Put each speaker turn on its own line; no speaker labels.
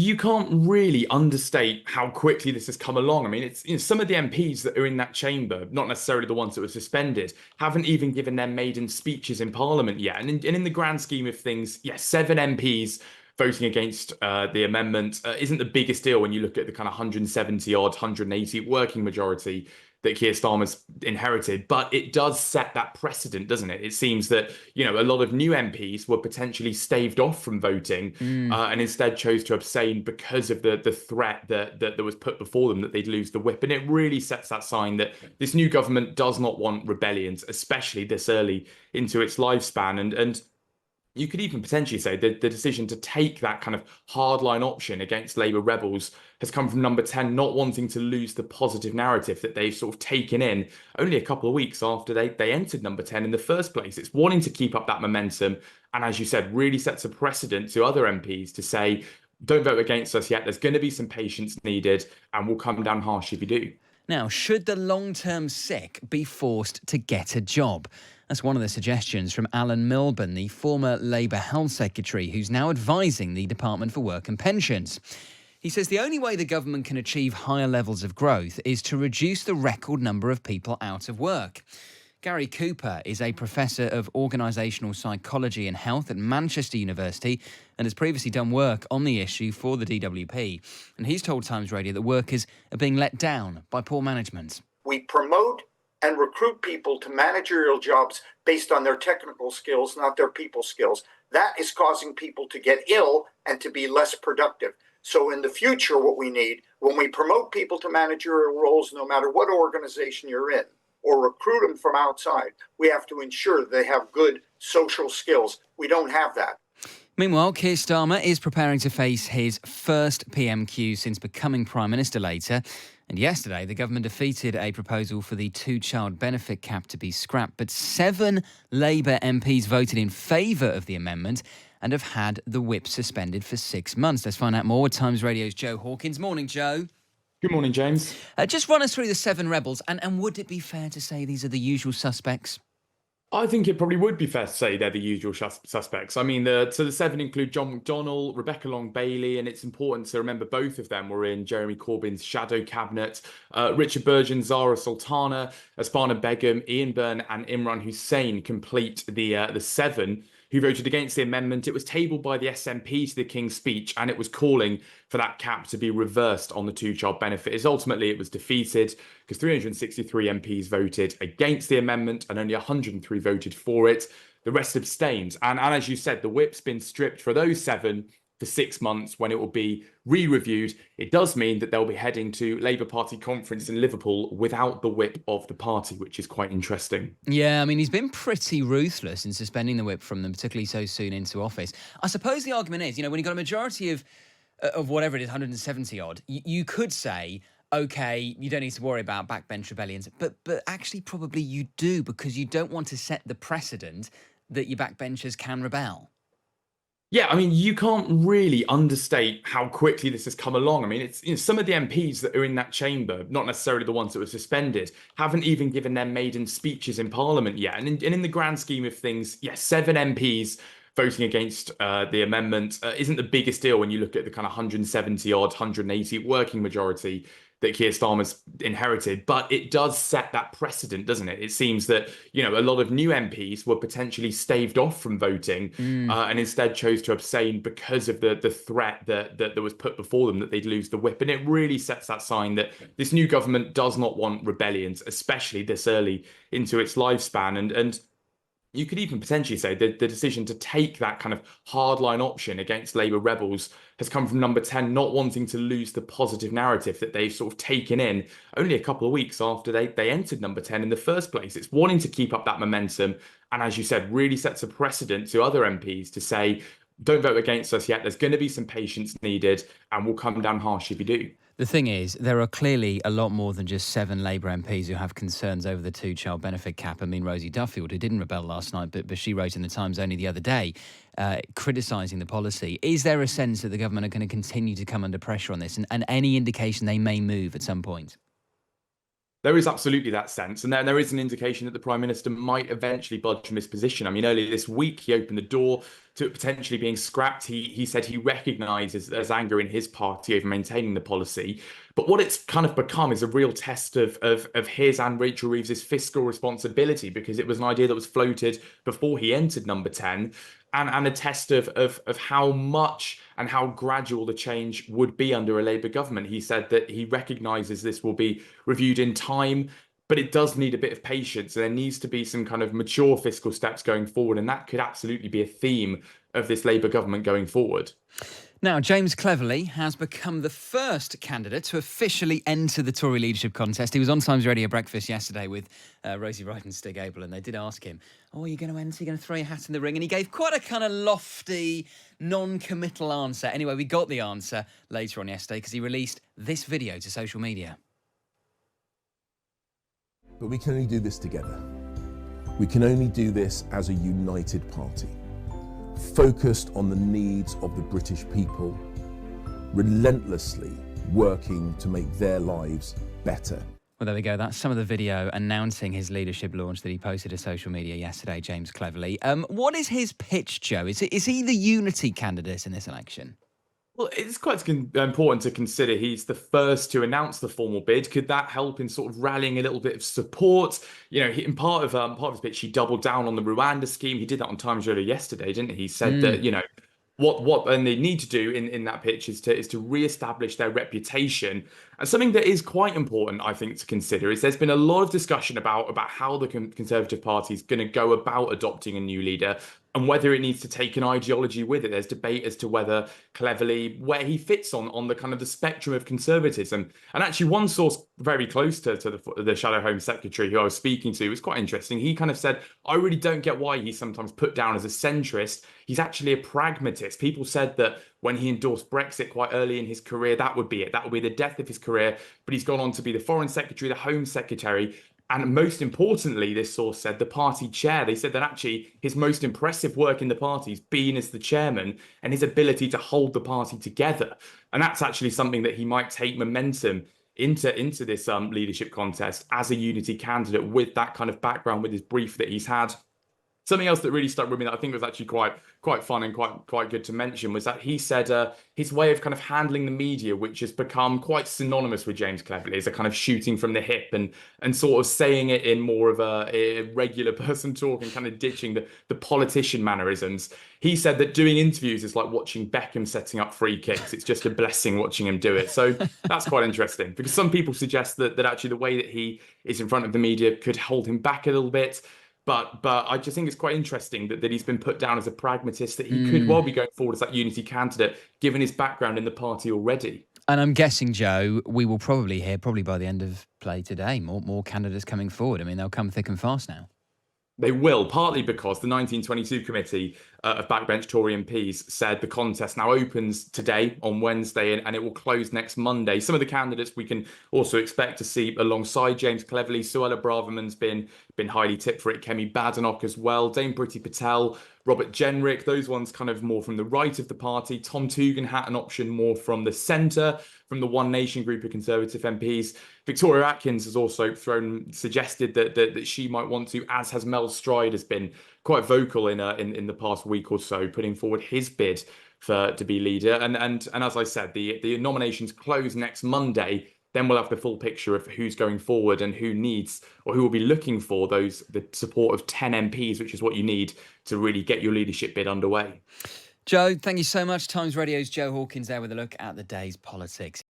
you can't really understate how quickly this has come along. I mean, it's some of the MPs that are in that chamber, not necessarily the ones that were suspended, haven't even given their maiden speeches in Parliament yet. And in the grand scheme of things, yes, 7 MPs voting against the amendment isn't the biggest deal when you look at the kind of 170 odd, 180 working majority that Keir Starmer's inherited, but it does set that precedent, doesn't it? It seems that, a lot of new MPs were potentially staved off from voting and instead chose to abstain because of the threat that was put before them that they'd lose the whip. And it really sets that sign that this new government does not want rebellions, especially this early into its lifespan. And you could even potentially say that the decision to take that kind of hardline option against Labour rebels has come from Number 10 not wanting to lose the positive narrative that they've sort of taken in only a couple of weeks after they entered Number 10 in the first place. It's wanting to keep up that momentum and, as you said, really sets a precedent to other MPs to say, don't vote against us yet. There's going to be some patience needed and we'll come down harsh if you do.
Now, should the long-term sick be forced to get a job? That's one of the suggestions from Alan Milburn, the former Labour Health Secretary, who's now advising the Department for Work and Pensions. He says the only way the government can achieve higher levels of growth is to reduce the record number of people out of work. Gary Cooper is a professor of organisational psychology and health at Manchester University and has previously done work on the issue for the DWP. And he's told Times Radio that workers are being let down by poor management.
We promote and recruit people to managerial jobs based on their technical skills, not their people skills. That is causing people to get ill and to be less productive. So in the future, what we need, when we promote people to managerial roles, no matter what organization you're in, or recruit them from outside, we have to ensure that they have good social skills. We don't have that.
Meanwhile, Keir Starmer is preparing to face his first PMQ since becoming Prime Minister later. And yesterday, the government defeated a proposal for the two-child benefit cap to be scrapped. But 7 Labour MPs voted in favour of the amendment and have had the whip suspended for 6 months. Let's find out more with Times Radio's Joe Hawkins. Morning, Joe.
Good morning, James.
Just run us through the 7 rebels. And would it be fair to say these are the usual suspects?
I think it probably would be fair to say they're the usual suspects. I mean, the 7 include John McDonnell, Rebecca Long-Bailey, and it's important to remember both of them were in Jeremy Corbyn's shadow cabinet. Richard Burgon, Zara Sultana, Asfana Begum, Ian Byrne, and Imran Hussain complete the 7 who voted against the amendment. It was tabled by the SNP to the King's Speech, and it was calling for that cap to be reversed on the two-child benefit. Ultimately, it was defeated because 363 MPs voted against the amendment and only 103 voted for it. The rest abstained. And as you said, the whip's been stripped for those 7 for 6 months when it will be re-reviewed. It does mean that they'll be heading to Labour Party conference in Liverpool without the whip of the party, which is quite interesting.
Yeah, I mean, he's been pretty ruthless in suspending the whip from them, particularly so soon into office. I suppose the argument is, when you've got a majority of whatever it is, 170 odd, you could say, OK, you don't need to worry about backbench rebellions. But actually, probably you do, because you don't want to set the precedent that your backbenchers can rebel.
Yeah, I mean, you can't really understate how quickly this has come along. I mean, it's some of the MPs that are in that chamber, not necessarily the ones that were suspended, haven't even given their maiden speeches in Parliament yet. And in the grand scheme of things, yes, 7 MPs voting against the amendment isn't the biggest deal when you look at the kind of 170 odd, 180 working majority that Keir Starmer's inherited, but it does set that precedent, doesn't it? It seems that, a lot of new MPs were potentially staved off from voting and instead chose to abstain because of the threat that was put before them that they'd lose the whip. And it really sets that sign that this new government does not want rebellions, especially this early into its lifespan. And you could even potentially say that the decision to take that kind of hardline option against Labour rebels has come from Number 10 not wanting to lose the positive narrative that they've sort of taken in only a couple of weeks after they entered Number 10 in the first place. It's wanting to keep up that momentum and, as you said, really sets a precedent to other MPs to say, don't vote against us yet. There's going to be some patience needed and we'll come down harsh if you do.
The thing is, there are clearly a lot more than just 7 Labour MPs who have concerns over the two-child benefit cap. I mean, Rosie Duffield, who didn't rebel last night, but she wrote in the Times only the other day, criticising the policy. Is there a sense that the government are going to continue to come under pressure on this and any indication they may move at some point?
There is absolutely that sense. And then there is an indication that the Prime Minister might eventually budge from his position. I mean, earlier this week, he opened the door to it potentially being scrapped. He said he recognises there's anger in his party over maintaining the policy. But what it's kind of become is a real test of his and Rachel Reeves's fiscal responsibility, because it was an idea that was floated before he entered number 10. And a test of how much and how gradual the change would be under a Labour government. He said that he recognises this will be reviewed in time, but it does need a bit of patience. And there needs to be some kind of mature fiscal steps going forward. And that could absolutely be a theme of this Labour government going forward.
Now, James Cleverly has become the first candidate to officially enter the Tory leadership contest. He was on Times Radio Breakfast yesterday with Rosie Wright and Stig Abel, and they did ask him, are you going to enter? Are you going to throw your hat in the ring? And he gave quite a kind of lofty, non-committal answer. Anyway, we got the answer later on yesterday because he released this video to social media.
But we can only do this together. We can only do this as a united party, focused on the needs of the British people, relentlessly working to make their lives better.
Well, there we go. That's some of the video announcing his leadership launch that he posted to social media yesterday, James Cleverly. What is his pitch, Joe? Is he the unity candidate in this election?
Well, it's quite important to consider he's the first to announce the formal bid. Could that help in sort of rallying a little bit of support? You know, in part of his pitch, he doubled down on the Rwanda scheme. He did that on Times Radio yesterday, didn't he? He said that, you know, what and they need to do in that pitch is to re-establish their reputation. And something that is quite important, I think, to consider is there's been a lot of discussion about how the Conservative Party is going to go about adopting a new leader and whether it needs to take an ideology with it. There's debate as to whether Cleverly, where he fits on the kind of the spectrum of conservatism. And actually, one source very close to the Shadow Home Secretary who I was speaking to was quite interesting. He kind of said, I really don't get why he's sometimes put down as a centrist. He's actually a pragmatist. People said that when he endorsed Brexit quite early in his career, that would be it. That would be the death of his career. But he's gone on to be the Foreign Secretary, the Home Secretary. And most importantly, this source said, the party chair. They said that actually his most impressive work in the party has been as the chairman and his ability to hold the party together. And that's actually something that he might take momentum into this leadership contest as a unity candidate with that kind of background, with his brief that he's had. Something else that really stuck with me that I think was actually quite fun and quite good to mention was that he said his way of kind of handling the media, which has become quite synonymous with James Cleverly, is a kind of shooting from the hip and sort of saying it in more of a regular person talk and kind of ditching the politician mannerisms. He said that doing interviews is like watching Beckham setting up free kicks. It's just a blessing watching him do it. So that's quite interesting because some people suggest that actually the way that he is in front of the media could hold him back a little bit. But I just think it's quite interesting that he's been put down as a pragmatist, that he could well be going forward as that unity candidate, given his background in the party already.
And I'm guessing, Joe, we will probably hear, by the end of play today, more candidates coming forward. I mean, they'll come thick and fast now.
They will, partly because the 1922 committee of backbench Tory MPs said the contest now opens today on Wednesday and it will close next Monday. Some of the candidates we can also expect to see alongside James Cleverly. Suella Braverman's been highly tipped for it. Kemi Badenoch as well. Dame Priti Patel, Robert Jenrick, those ones kind of more from the right of the party. Tom Tugendhat, an option more from the centre, from the One Nation group of Conservative MPs. Victoria Atkins has also suggested that she might want to, as has Mel Stride has been quite vocal in the past week or so, putting forward his bid to be leader. And as I said, the nominations close next Monday. Then we'll have the full picture of who's going forward and who needs or who will be looking for the support of 10 MPs, which is what you need to really get your leadership bid underway.
Joe, thank you so much. Times Radio's Joe Hawkins there with a look at the day's politics.